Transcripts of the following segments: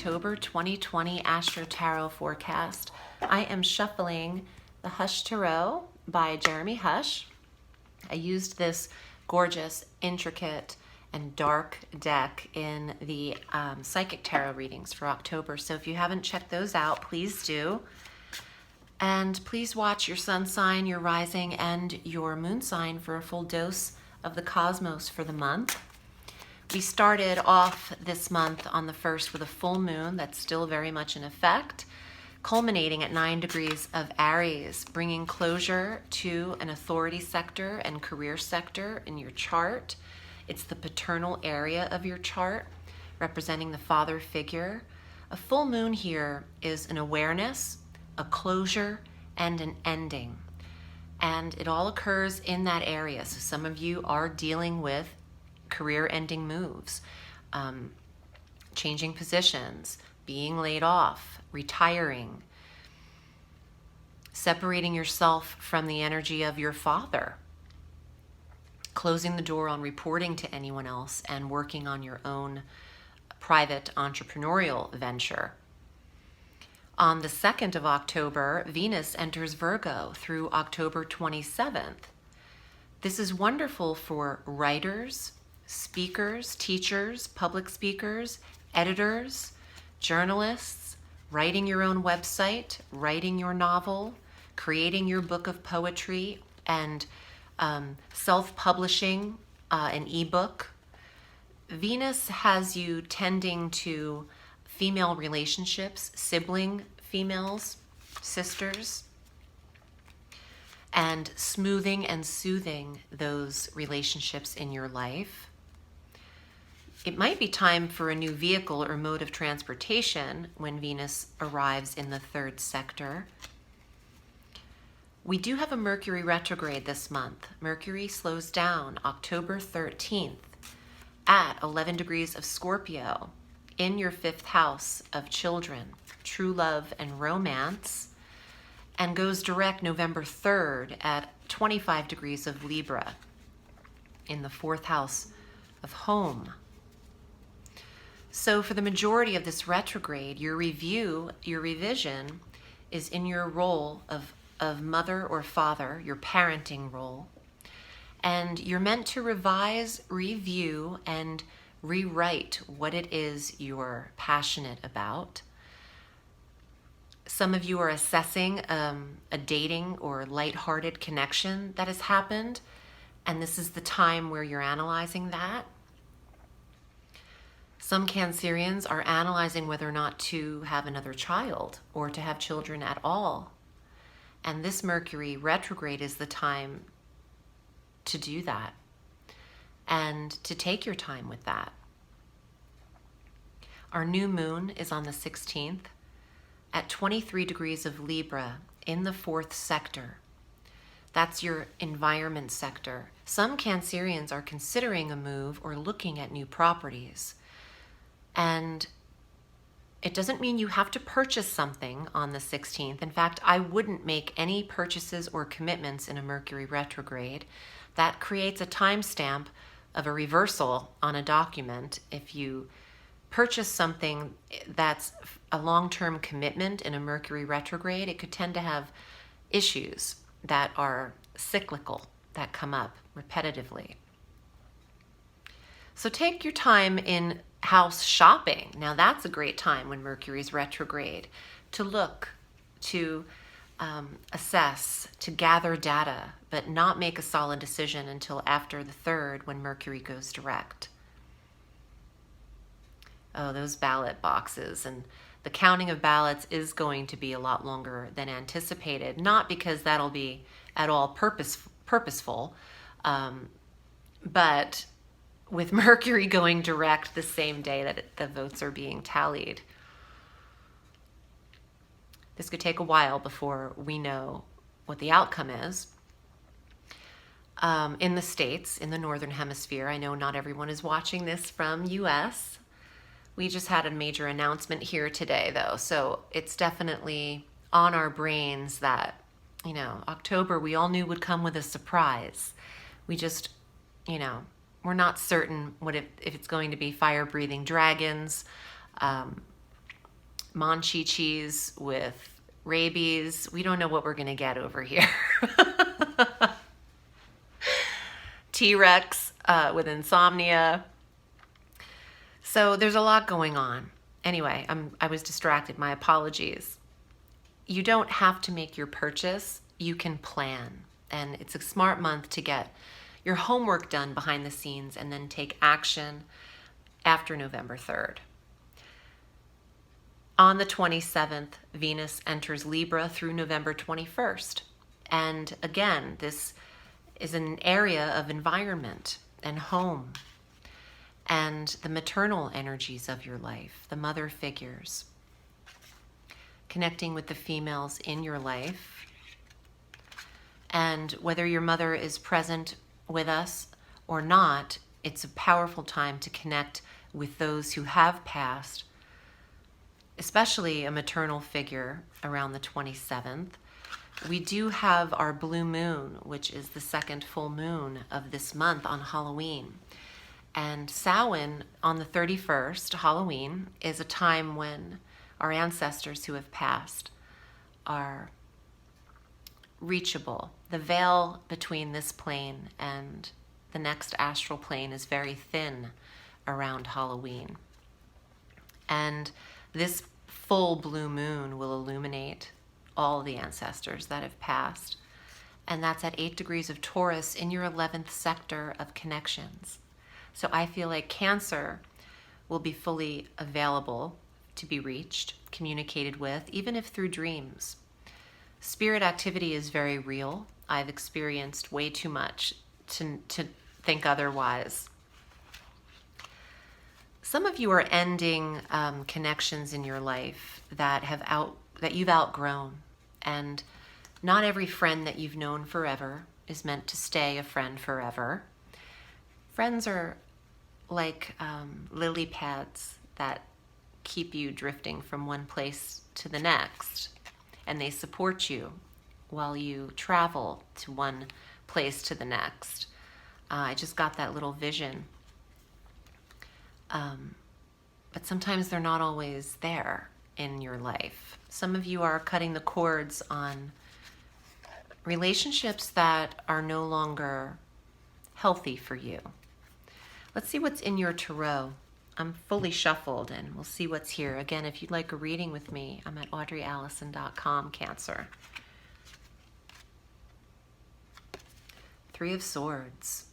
October 2020 Astro Tarot forecast. I am shuffling the Hush Tarot by Jeremy Hush. I used this gorgeous, intricate, and dark deck in the Psychic Tarot readings for October. So if you haven't checked those out, please do. And please watch your sun sign, your rising, and your moon sign for a full dose of the cosmos for the month. We started off this month on the 1st with a full moon that's still very much in effect, culminating at 9 degrees of Aries, bringing closure to an authority sector and career sector in your chart. It's the paternal area of your chart, representing the father figure. A full moon here is an awareness, a closure, and an ending. And it all occurs in that area. So some of you are dealing with career-ending moves, changing positions, being laid off, retiring, separating yourself from the energy of your father, closing the door on reporting to anyone else and working on your own private entrepreneurial venture. On the 2nd of October, Venus enters Virgo through October 27th. This is wonderful for writers, speakers, teachers, public speakers, editors, journalists, writing your own website, writing your novel, creating your book of poetry, and self-publishing an ebook. Venus has you tending to female relationships, sibling females, sisters, and smoothing and soothing those relationships in your life. It might be time for a new vehicle or mode of transportation when Venus arrives in the 3rd sector. We do have a Mercury retrograde this month. Mercury slows down October 13th at 11 degrees of Scorpio in your 5th house of children, true love, and romance, and goes direct November 3rd at 25 degrees of Libra in the 4th house of home. So for the majority of this retrograde, your revision is in your role of mother or father, your parenting role, and you're meant to revise, review, and rewrite what it is you're passionate about. Some of you are assessing a dating or lighthearted connection that has happened, and this is the time where you're analyzing that. Some Cancerians are analyzing whether or not to have another child or to have children at all. And this Mercury retrograde is the time to do that and to take your time with that. Our new moon is on the 16th at 23 degrees of Libra in the 4th sector. That's your environment sector. Some Cancerians are considering a move or looking at new properties. And it doesn't mean you have to purchase something on the 16th. In fact, I wouldn't make any purchases or commitments in a Mercury retrograde. That creates a timestamp of a reversal on a document. If you purchase something that's a long-term commitment in a Mercury retrograde, it could tend to have issues that are cyclical, that come up repetitively. So take your time in house shopping. Now that's a great time when Mercury's retrograde to look, to assess, to gather data, but not make a solid decision until after the 3rd when Mercury goes direct. Oh, those ballot boxes, and the counting of ballots is going to be a lot longer than anticipated, not because that'll be at all purposeful, but with Mercury going direct the same day that the votes are being tallied. This could take a while before we know what the outcome is. In the States, in the Northern Hemisphere, I know not everyone is watching this from US. We just had a major announcement here today, though, so it's definitely on our brains that, October we all knew would come with a surprise. We just, we're not certain if it's going to be fire-breathing dragons, Monchichis with rabies. We don't know what we're going to get over here. T-Rex with insomnia. So there's a lot going on. Anyway, I was distracted. My apologies. You don't have to make your purchase. You can plan. And it's a smart month to get your homework done behind the scenes and then take action after November 3rd. On the 27th, Venus enters Libra through November 21st. And again, this is an area of environment and home and the maternal energies of your life, the mother figures, connecting with the females in your life. And whether your mother is present with us or not, it's a powerful time to connect with those who have passed, especially a maternal figure around the 27th. We do have our blue moon, which is the second full moon of this month on Halloween. And Samhain on the 31st, Halloween, is a time when our ancestors who have passed are reachable. The veil between this plane and the next astral plane is very thin around Halloween. And this full blue moon will illuminate all the ancestors that have passed. And that's at 8 degrees of Taurus in your 11th sector of connections. So I feel like Cancer will be fully available to be reached, communicated with, even if through dreams. Spirit activity is very real. I've experienced way too much to think otherwise. Some of you are ending connections in your life that you've outgrown, and not every friend that you've known forever is meant to stay a friend forever. Friends are like lily pads that keep you drifting from one place to the next, and they support you while you travel to one place to the next. I just got that little vision. But sometimes they're not always there in your life. Some of you are cutting the cords on relationships that are no longer healthy for you. Let's see what's in your tarot. I'm fully shuffled and we'll see what's here. Again, if you'd like a reading with me, I'm at audreyalison.com, Cancer. Three of Swords.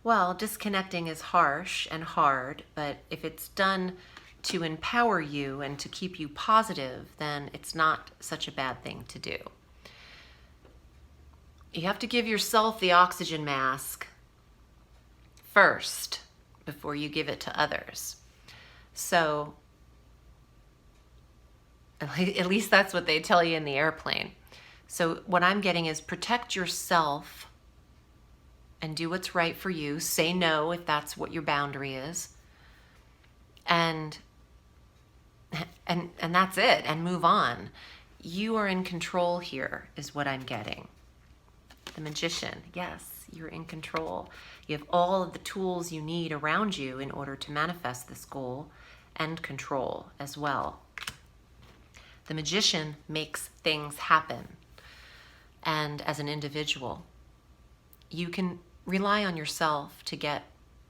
Well, disconnecting is harsh and hard, but if it's done to empower you and to keep you positive, then it's not such a bad thing to do. You have to give yourself the oxygen mask first before you give it to others. So, at least that's what they tell you in the airplane. So what I'm getting is protect yourself and do what's right for you. Say no if that's what your boundary is. And that's it, and move on. You are in control here, is what I'm getting. The Magician, yes, you're in control. You have all of the tools you need around you in order to manifest this goal and control as well. The Magician makes things happen. And as an individual, you can rely on yourself to get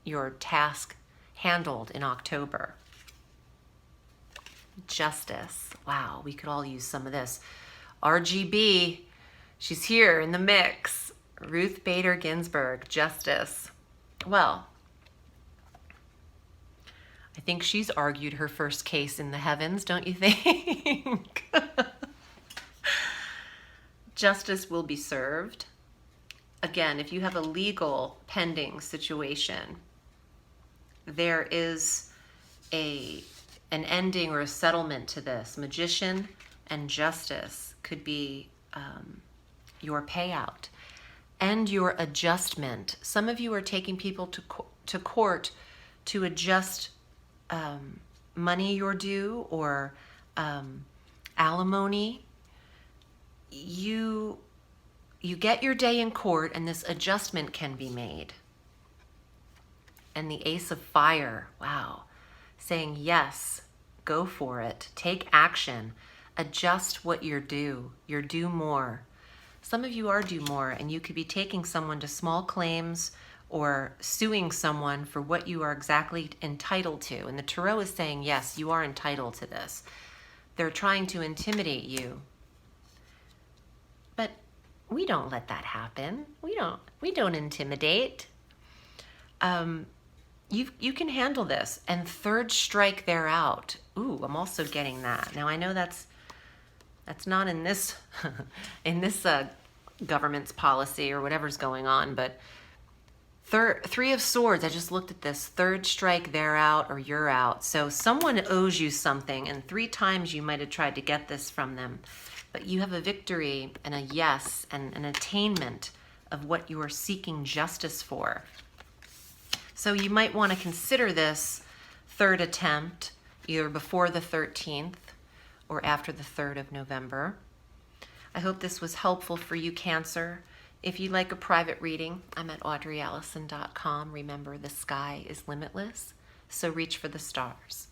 your task handled in October. Justice. Wow, we could all use some of this. RGB, she's here in the mix. Ruth Bader Ginsburg, Justice. Well, I think she's argued her first case in the heavens, don't you think? Justice will be served. Again, if you have a legal pending situation, there is an ending or a settlement to this. Magician and Justice could be your payout and your adjustment. Some of you are taking people to court to adjust money you're due or alimony. You get your day in court and this adjustment can be made. And the Ace of Fire, wow, saying yes Go for it. Take action. Adjust what you're due. You're due more. Some of you are due more, and you could be taking someone to small claims or suing someone for what you are exactly entitled to. And the Tarot is saying, yes, you are entitled to this. They're trying to intimidate you. But we don't let that happen. We don't intimidate. You can handle this. And third strike, they're out. Ooh, I'm also getting that. Now I know that's not in this in this government's policy or whatever's going on, but Three of Swords, I just looked at this. Third strike, they're out or you're out. So someone owes you something, and 3 times you might have tried to get this from them. But you have a victory and a yes and an attainment of what you are seeking justice for. So you might want to consider this third attempt either before the 13th or after the 3rd of November. I hope this was helpful for you, Cancer. If you'd like a private reading, I'm at audreyalison.com. Remember, the sky is limitless, so reach for the stars.